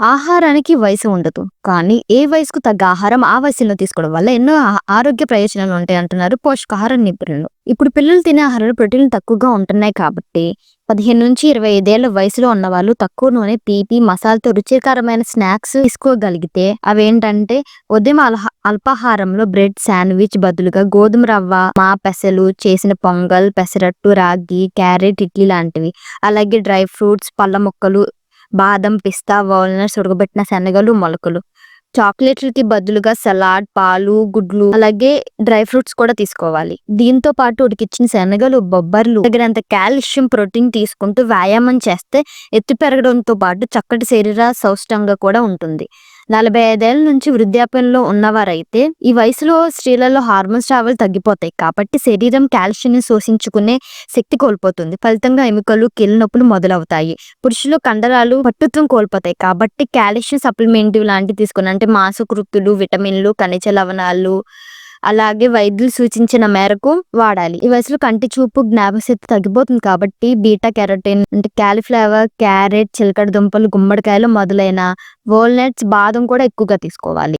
ఆహారానికి వయసు ఉండదు. కానీ ఏ వయసుకు తగ్గ ఆహారం ఆ వయసులో తీసుకోవడం వల్ల ఎన్నో ఆరోగ్య ప్రయోజనాలు ఉంటాయి అంటున్నారు పోషకాహార నిపుణులు. ఇప్పుడు పిల్లలు తినే ఆహారంలో ప్రోటీన్లు తక్కువగా ఉంటున్నాయి కాబట్టి 15-25 ఏళ్ల వయసులో ఉన్నవాళ్ళు తక్కువ నూనె, తీపి, మసాలాతో రుచికరమైన స్నాక్స్ తీసుకోగలిగితే అవేంటంటే ఉదయం అల్పాహారంలో బ్రెడ్ శాండ్విచ్ బదులుగా గోధుమ రవ్వ, పెసలు చేసిన పొంగల్, పెసరట్టు, రాగి, క్యారెట్, ఇడ్లీ లాంటివి. అలాగే డ్రై ఫ్రూట్స్, పళ్ళ ముక్కలు, బాదం, పిస్తా, వాల్నట్స్, ఉడకబెట్టిన శనగలు, మొలకలు. చాక్లెట్లకి బదులుగా సలాడ్, పాలు, గుడ్లు అలాగే డ్రై ఫ్రూట్స్ కూడా తీసుకోవాలి. దీంతో పాటు ఉడికించిన శనగలు, బొబ్బర్లు తగినంత కాల్షియం, ప్రోటీన్ తీసుకుంటూ వ్యాయామం చేస్తే ఎత్తు పెరగడంతో పాటు చక్కటి శరీర సౌష్టంగా కూడా ఉంటుంది. 45 ఏళ్ల నుంచి వృద్ధాప్యంలో ఉన్నవారైతే ఈ వయసులో స్త్రీలలో హార్మోన్ స్రావాలు తగ్గిపోతాయి కాబట్టి శరీరం కాల్షియం శోషించుకునే శక్తి కోల్పోతుంది. ఫలితంగా ఎముకలు, కీళ్ళ నొప్పులు మొదలవుతాయి. పురుషులు కండరాలు పట్టుత్వం కోల్పోతాయి కాబట్టి కాల్షియం సప్లిమెంట్ లాంటివి తీసుకుని అంటే మాంసకృత్తులు, విటమిన్లు, ఖనిజ లవణాలు అలాగే వైద్యులు సూచించిన మేరకు వాడాలి. ఈ వయసులో కంటి చూపు, జ్ఞాపకశక్తి తగ్గిపోతుంది కాబట్టి బీటా కెరోటిన్ అంటే కాలీఫ్లవర్, క్యారెట్, చిలకడ దుంపలు, గుమ్మడికాయలు మొదలైన వాల్నట్స్, బాదం కూడా ఎక్కువగా తీసుకోవాలి.